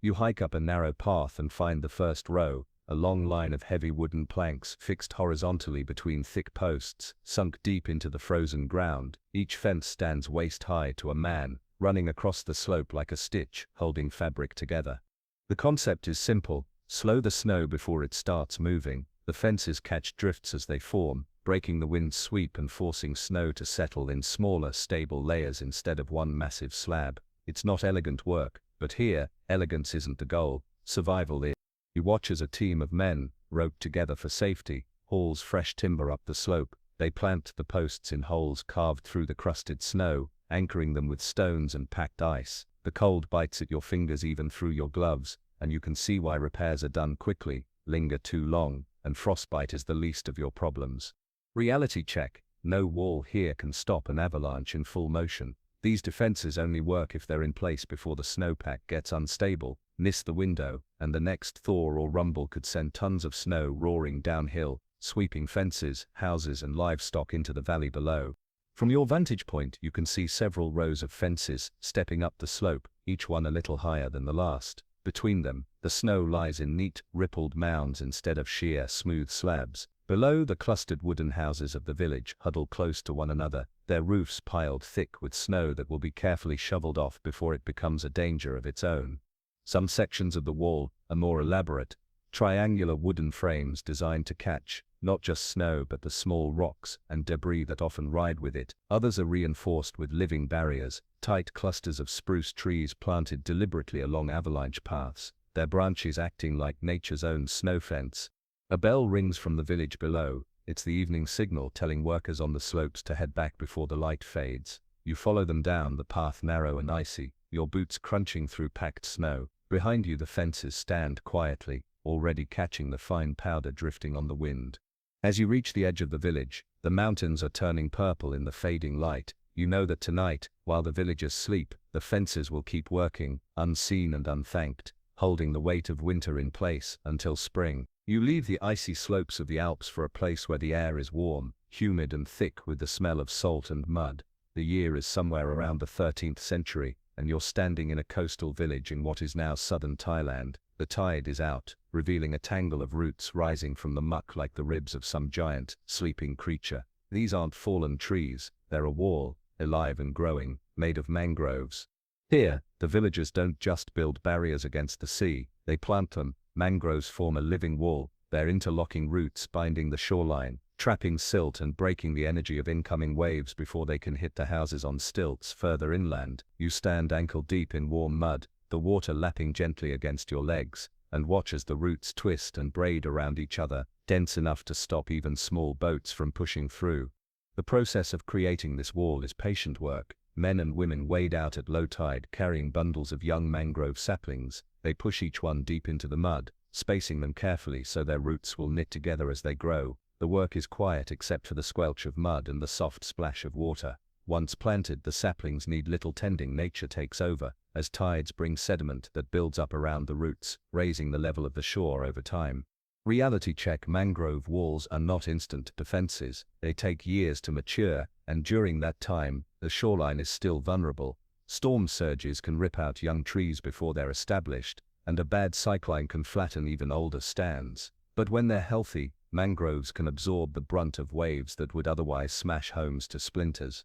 You hike up a narrow path and find the first row, a long line of heavy wooden planks fixed horizontally between thick posts, sunk deep into the frozen ground. Each fence stands waist-high to a man, running across the slope like a stitch, holding fabric together. The concept is simple: slow the snow before it starts moving. The fences catch drifts as they form, breaking the wind's sweep and forcing snow to settle in smaller, stable layers instead of one massive slab. It's not elegant work, but here, elegance isn't the goal, survival is. You watch as a team of men, roped together for safety, hauls fresh timber up the slope. They plant the posts in holes carved through the crusted snow, anchoring them with stones and packed ice. The cold bites at your fingers even through your gloves, and you can see why repairs are done quickly, linger too long, and frostbite is the least of your problems. Reality check: no wall here can stop an avalanche in full motion. These defenses only work if they're in place before the snowpack gets unstable, miss the window, and the next thaw or rumble could send tons of snow roaring downhill, sweeping fences, houses and livestock into the valley below. From your vantage point you can see several rows of fences stepping up the slope, each one a little higher than the last. Between them, the snow lies in neat, rippled mounds instead of sheer, smooth slabs. Below, the clustered wooden houses of the village huddle close to one another, their roofs piled thick with snow that will be carefully shoveled off before it becomes a danger of its own. Some sections of the wall are more elaborate, triangular wooden frames designed to catch, not just snow but the small rocks and debris that often ride with it. Others are reinforced with living barriers, tight clusters of spruce trees planted deliberately along avalanche paths, their branches acting like nature's own snow fence. A bell rings from the village below. It's the evening signal telling workers on the slopes to head back before the light fades. You follow them down the path, narrow and icy, your boots crunching through packed snow. Behind you the fences stand quietly, already catching the fine powder drifting on the wind. As you reach the edge of the village, the mountains are turning purple in the fading light. You know that tonight, while the villagers sleep, the fences will keep working, unseen and unthanked, holding the weight of winter in place until spring. You leave the icy slopes of the Alps for a place where the air is warm, humid and thick with the smell of salt and mud. The year is somewhere around the 13th century, and you're standing in a coastal village in what is now southern Thailand. The tide is out, revealing a tangle of roots rising from the muck like the ribs of some giant, sleeping creature. These aren't fallen trees, they're a wall, alive and growing, made of mangroves. Here, the villagers don't just build barriers against the sea, they plant them. Mangroves form a living wall, their interlocking roots binding the shoreline, trapping silt and breaking the energy of incoming waves before they can hit the houses on stilts further inland. You stand ankle-deep in warm mud, the water lapping gently against your legs, and watch as the roots twist and braid around each other, dense enough to stop even small boats from pushing through. The process of creating this wall is patient work. Men and women wade out at low tide carrying bundles of young mangrove saplings. They push each one deep into the mud, spacing them carefully so their roots will knit together as they grow. The work is quiet except for the squelch of mud and the soft splash of water. Once planted, the saplings need little tending. Nature takes over, as tides bring sediment that builds up around the roots, raising the level of the shore over time. Reality check: mangrove walls are not instant defenses. They take years to mature, and during that time, the shoreline is still vulnerable. Storm surges can rip out young trees before they're established, and a bad cyclone can flatten even older stands. But when they're healthy, mangroves can absorb the brunt of waves that would otherwise smash homes to splinters.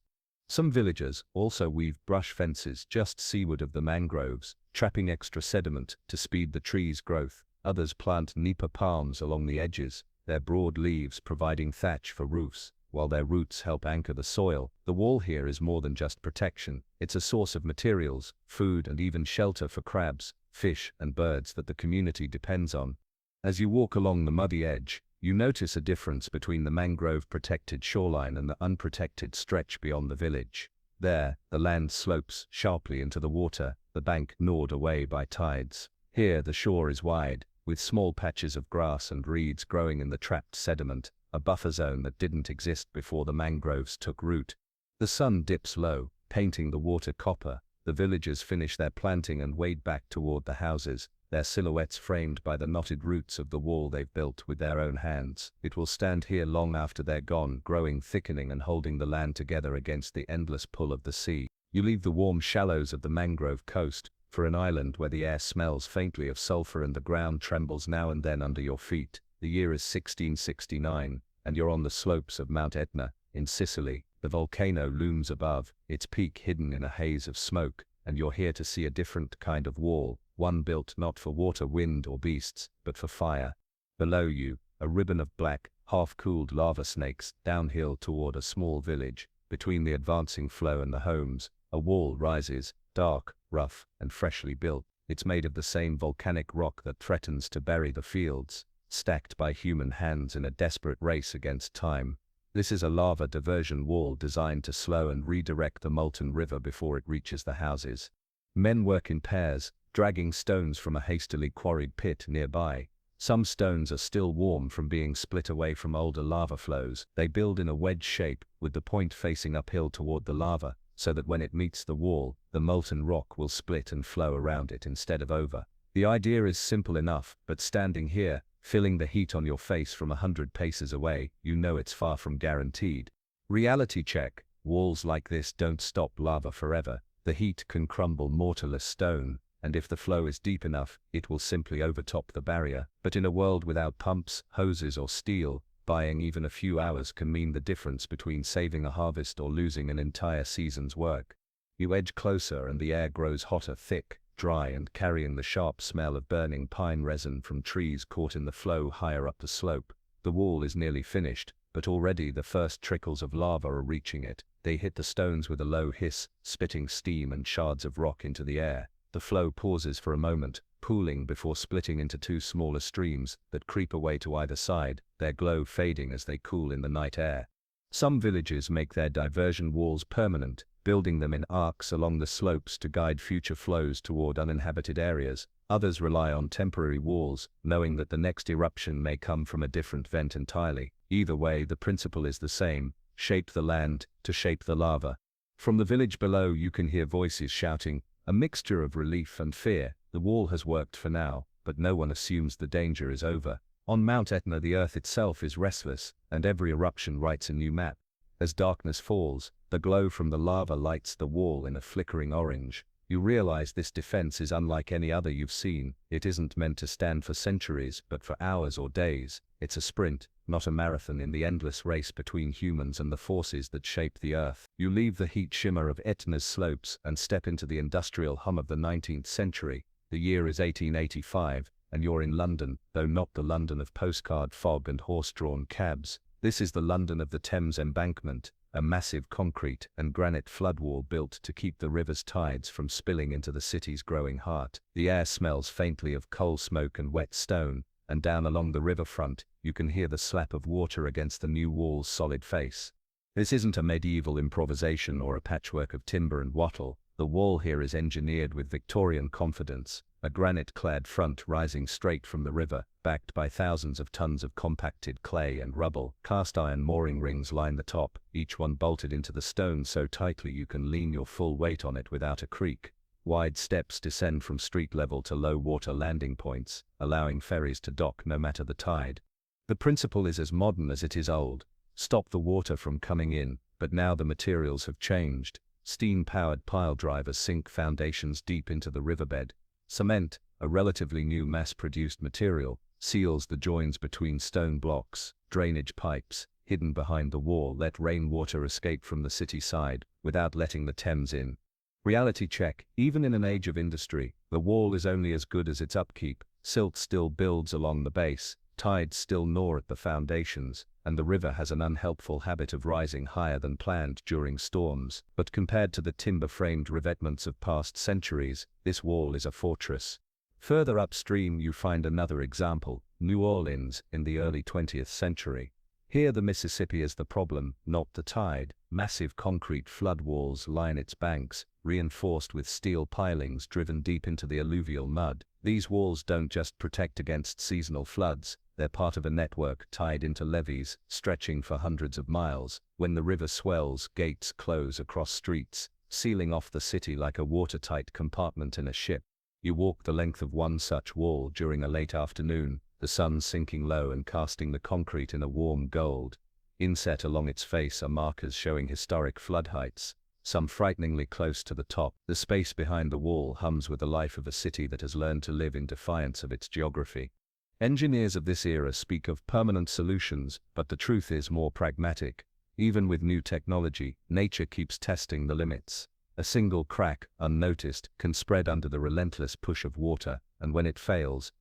Some villagers also weave brush fences just seaward of the mangroves, trapping extra sediment to speed the trees' growth. Others plant nipa palms along the edges, their broad leaves providing thatch for roofs, while their roots help anchor the soil. The wall here is more than just protection. It's a source of materials, food, and even shelter for crabs, fish, and birds that the community depends on. As you walk along the muddy edge, you notice a difference between the mangrove-protected shoreline and the unprotected stretch beyond the village. There, the land slopes sharply into the water, the bank gnawed away by tides. Here, the shore is wide, with small patches of grass and reeds growing in the trapped sediment, a buffer zone that didn't exist before the mangroves took root. The sun dips low, painting the water copper. The villagers finish their planting and wade back toward the houses, their silhouettes framed by the knotted roots of the wall they've built with their own hands. It will stand here long after they're gone, growing, thickening, and holding the land together against the endless pull of the sea. You leave the warm shallows of the mangrove coast for an island where the air smells faintly of sulfur and the ground trembles now and then under your feet. The year is 1669, and you're on the slopes of Mount Etna, in Sicily. The volcano looms above, its peak hidden in a haze of smoke, and you're here to see a different kind of wall, one built not for water, wind, or beasts, but for fire. Below you, a ribbon of black, half-cooled lava snakes downhill toward a small village. Between the advancing flow and the homes, a wall rises, dark, rough, and freshly built. It's made of the same volcanic rock that threatens to bury the fields, stacked by human hands in a desperate race against time. This is a lava diversion wall designed to slow and redirect the molten river before it reaches the houses. Men work in pairs, dragging stones from a hastily quarried pit nearby. Some stones are still warm from being split away from older lava flows. They build in a wedge shape, with the point facing uphill toward the lava, so that when it meets the wall, the molten rock will split and flow around it instead of over. The idea is simple enough, but standing here, feeling the heat on your face from 100 paces away, you know it's far from guaranteed. Reality check: walls like this don't stop lava forever. The heat can crumble mortarless stone, and if the flow is deep enough, it will simply overtop the barrier. But in a world without pumps, hoses, or steel, buying even a few hours can mean the difference between saving a harvest or losing an entire season's work. You edge closer and the air grows hotter, thick, dry, and carrying the sharp smell of burning pine resin from trees caught in the flow higher up the slope. The wall is nearly finished, but already the first trickles of lava are reaching it. They hit the stones with a low hiss, spitting steam and shards of rock into the air. The flow pauses for a moment, pooling before splitting into two smaller streams that creep away to either side, their glow fading as they cool in the night air. Some villages make their diversion walls permanent, building them in arcs along the slopes to guide future flows toward uninhabited areas. Others rely on temporary walls, knowing that the next eruption may come from a different vent entirely. Either way, the principle is the same: shape the land to shape the lava. From the village below you can hear voices shouting, a mixture of relief and fear. The wall has worked for now, but no one assumes the danger is over. On Mount Etna the earth itself is restless, and every eruption writes a new map. As darkness falls, the glow from the lava lights the wall in a flickering orange. You realize this defense is unlike any other you've seen. It isn't meant to stand for centuries, but for hours or days. It's a sprint, not a marathon, in the endless race between humans and the forces that shape the earth. You leave the heat shimmer of Etna's slopes and step into the industrial hum of the 19th century. The year is 1885, and you're in London, though not the London of postcard fog and horse-drawn cabs. This is the London of the Thames Embankment, a massive concrete and granite floodwall built to keep the river's tides from spilling into the city's growing heart. The air smells faintly of coal smoke and wet stone, and down along the riverfront, you can hear the slap of water against the new wall's solid face. This isn't a medieval improvisation or a patchwork of timber and wattle. The wall here is engineered with Victorian confidence, a granite-clad front rising straight from the river, backed by thousands of tons of compacted clay and rubble. Cast-iron mooring rings line the top, each one bolted into the stone so tightly you can lean your full weight on it without a creak. Wide steps descend from street level to low-water landing points, allowing ferries to dock no matter the tide. The principle is as modern as it is old. Stop the water from coming in, but now the materials have changed. Steam-powered pile drivers sink foundations deep into the riverbed. Cement, a relatively new mass-produced material, seals the joins between stone blocks. Drainage pipes, hidden behind the wall, let rainwater escape from the city side without letting the Thames in. Reality check: even in an age of industry, the wall is only as good as its upkeep. Silt still builds along the base, tides still gnaw at the foundations, and the river has an unhelpful habit of rising higher than planned during storms. But compared to the timber-framed revetments of past centuries, this wall is a fortress. Further upstream you find another example, New Orleans in the early 20th century. Here the Mississippi is the problem, not the tide. Massive concrete flood walls line its banks, reinforced with steel pilings driven deep into the alluvial mud. These walls don't just protect against seasonal floods, they're part of a network tied into levees, stretching for hundreds of miles. When the river swells, gates close across streets, sealing off the city like a watertight compartment in a ship. You walk the length of one such wall during a late afternoon, the sun sinking low and casting the concrete in a warm gold. Inset along its face are markers showing historic flood heights, some frighteningly close to the top. The space behind the wall hums with the life of a city that has learned to live in defiance of its geography. Engineers of this era speak of permanent solutions, but the truth is more pragmatic. Even with new technology, nature keeps testing the limits. A single crack, unnoticed, can spread under the relentless push of water, and when it fails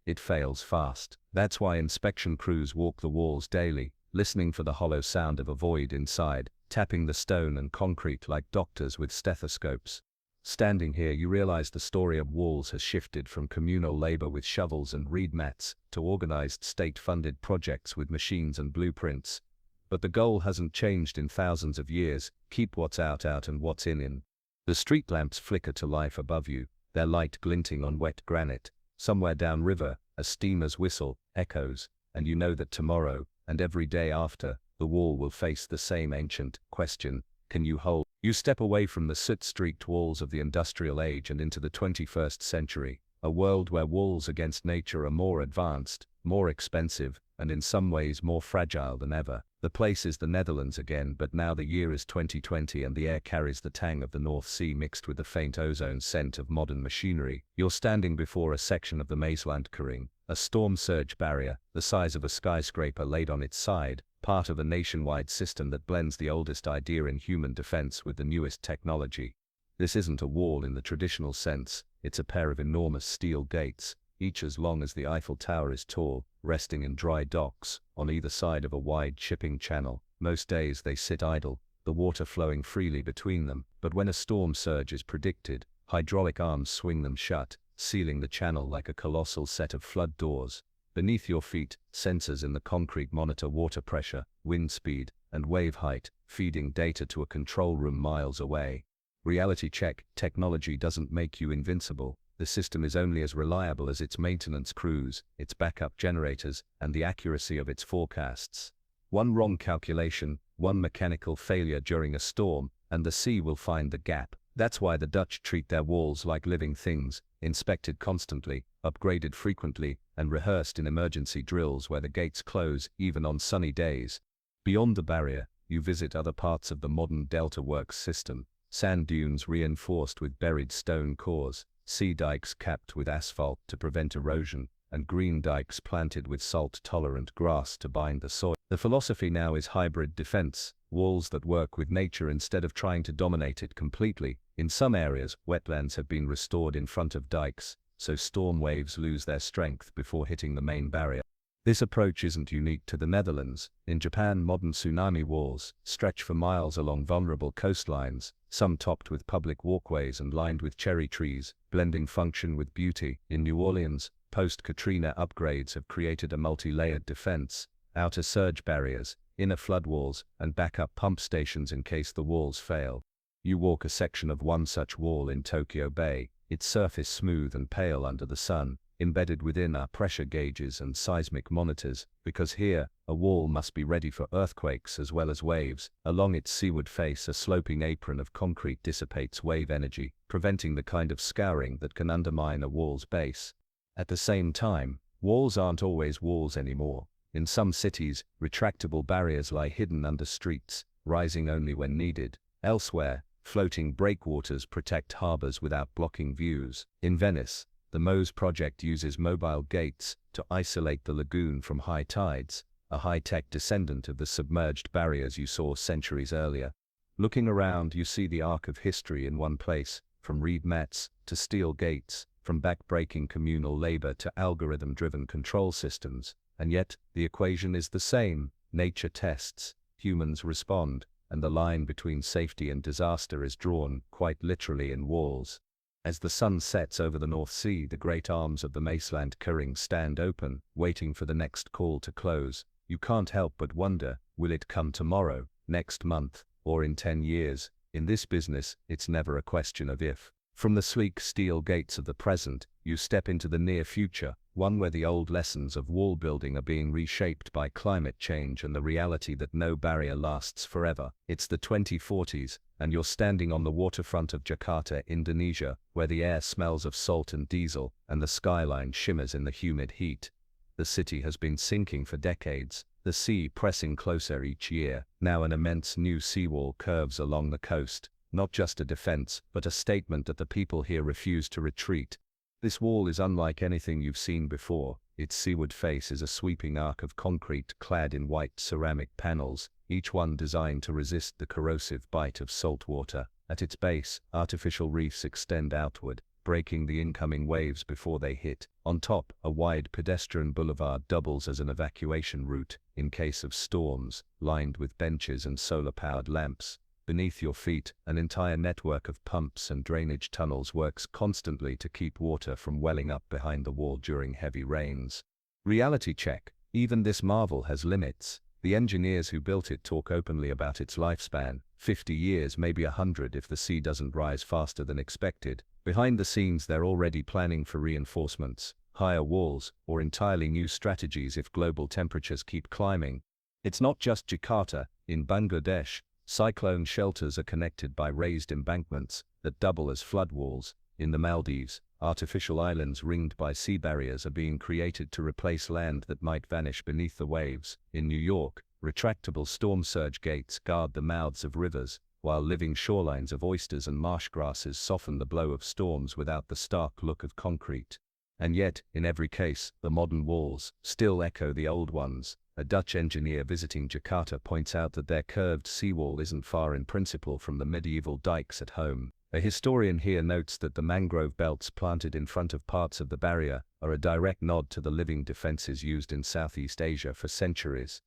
fast. That's why inspection crews walk the walls daily, listening for the hollow sound of a void inside, tapping the stone and concrete like doctors with stethoscopes. Standing here you realize the story of walls has shifted from communal labor with shovels and reed mats, to organized state-funded projects with machines and blueprints. But the goal hasn't changed in thousands of years: keep what's out and what's in. The street lamps flicker to life above you, their light glinting on wet granite. Somewhere downriver, a steamer's whistle echoes, and you know that tomorrow, and every day after, the wall will face the same ancient question: can you hold? You step away from the soot-streaked walls of the industrial age and into the 21st century, a world where walls against nature are more advanced, more expensive, and in some ways more fragile than ever. The place is the Netherlands again, but now the year is 2020 and the air carries the tang of the North Sea mixed with the faint ozone scent of modern machinery. You're standing before a section of the Maaslandkering, a storm surge barrier, the size of a skyscraper laid on its side, part of a nationwide system that blends the oldest idea in human defense with the newest technology. This isn't a wall in the traditional sense, it's a pair of enormous steel gates, each as long as the Eiffel Tower is tall, resting in dry docks, on either side of a wide shipping channel. Most days they sit idle, the water flowing freely between them, but when a storm surge is predicted, hydraulic arms swing them shut, sealing the channel like a colossal set of flood doors. Beneath your feet, sensors in the concrete monitor water pressure, wind speed, and wave height, feeding data to a control room miles away. Reality check: technology doesn't make you invincible. The system is only as reliable as its maintenance crews, its backup generators, and the accuracy of its forecasts. One wrong calculation, one mechanical failure during a storm, and the sea will find the gap. That's why the Dutch treat their walls like living things, inspected constantly, upgraded frequently, and rehearsed in emergency drills where the gates close even on sunny days. Beyond the barrier, you visit other parts of the modern Delta Works system: sand dunes reinforced with buried stone cores, sea dikes capped with asphalt to prevent erosion, and green dikes planted with salt-tolerant grass to bind the soil. The philosophy now is hybrid defense, walls that work with nature instead of trying to dominate it completely. In some areas, wetlands have been restored in front of dikes, so storm waves lose their strength before hitting the main barrier. This approach isn't unique to the Netherlands. In Japan, modern tsunami walls stretch for miles along vulnerable coastlines, some topped with public walkways and lined with cherry trees, blending function with beauty. In New Orleans, post-Katrina upgrades have created a multi-layered defense: outer surge barriers, inner flood walls, and backup pump stations in case the walls fail. You walk a section of one such wall in Tokyo Bay, its surface smooth and pale under the sun, embedded within our pressure gauges and seismic monitors, because here, a wall must be ready for earthquakes as well as waves. Along its seaward face, a sloping apron of concrete dissipates wave energy, preventing the kind of scouring that can undermine a wall's base. At the same time, walls aren't always walls anymore. In some cities, retractable barriers lie hidden under streets, rising only when needed. Elsewhere, floating breakwaters protect harbors without blocking views. In Venice, the Mose project uses mobile gates to isolate the lagoon from high tides, a high-tech descendant of the submerged barriers you saw centuries earlier. Looking around, you see the arc of history in one place, from reed mats to steel gates, from back-breaking communal labor to algorithm-driven control systems. And yet, the equation is the same. Nature tests, humans respond, and the line between safety and disaster is drawn, quite literally, in walls. As the sun sets over the North Sea, the great arms of the Maesland Kering stand open, waiting for the next call to close. You can't help but wonder, will it come tomorrow, next month, or in 10 years? In this business, it's never a question of if. From the sleek steel gates of the present, you step into the near future, one where the old lessons of wall building are being reshaped by climate change and the reality that no barrier lasts forever. It's the 2040s, and you're standing on the waterfront of Jakarta, Indonesia, where the air smells of salt and diesel, and the skyline shimmers in the humid heat. The city has been sinking for decades, the sea pressing closer each year. Now an immense new seawall curves along the coast, not just a defense, but a statement that the people here refuse to retreat. This wall is unlike anything you've seen before. Its seaward face is a sweeping arc of concrete clad in white ceramic panels, each one designed to resist the corrosive bite of salt water. At its base, artificial reefs extend outward, breaking the incoming waves before they hit. On top, a wide pedestrian boulevard doubles as an evacuation route in case of storms, lined with benches and solar-powered lamps. Beneath your feet, an entire network of pumps and drainage tunnels works constantly to keep water from welling up behind the wall during heavy rains. Reality check. Even this marvel has limits. The engineers who built it talk openly about its lifespan, 50 years, maybe 100 if the sea doesn't rise faster than expected. Behind the scenes, they're already planning for reinforcements, higher walls, or entirely new strategies if global temperatures keep climbing. It's not just Jakarta. In Bangladesh, cyclone shelters are connected by raised embankments that double as floodwalls. In the Maldives, artificial islands ringed by sea barriers are being created to replace land that might vanish beneath the waves. In New York, retractable storm surge gates guard the mouths of rivers, while living shorelines of oysters and marsh grasses soften the blow of storms without the stark look of concrete. And yet, in every case, the modern walls still echo the old ones. A Dutch engineer visiting Jakarta points out that their curved seawall isn't far in principle from the medieval dikes at home. A historian here notes that the mangrove belts planted in front of parts of the barrier are a direct nod to the living defenses used in Southeast Asia for centuries.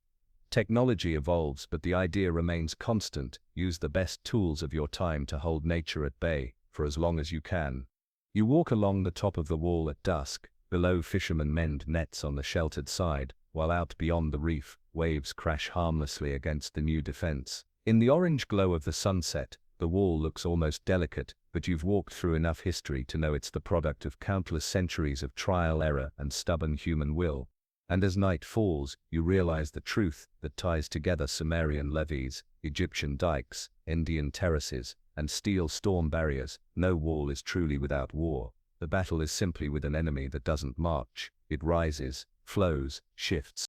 Technology evolves, but the idea remains constant. Use the best tools of your time to hold nature at bay, for as long as you can. You walk along the top of the wall at dusk. Below, fishermen mend nets on the sheltered side, while out beyond the reef, waves crash harmlessly against the new defense. In the orange glow of the sunset, the wall looks almost delicate, but you've walked through enough history to know it's the product of countless centuries of trial, error, and stubborn human will. And as night falls, you realize the truth that ties together Sumerian levees, Egyptian dikes, Indian terraces, and steel storm barriers. No wall is truly without war. The battle is simply with an enemy that doesn't march. It rises, flows, shifts.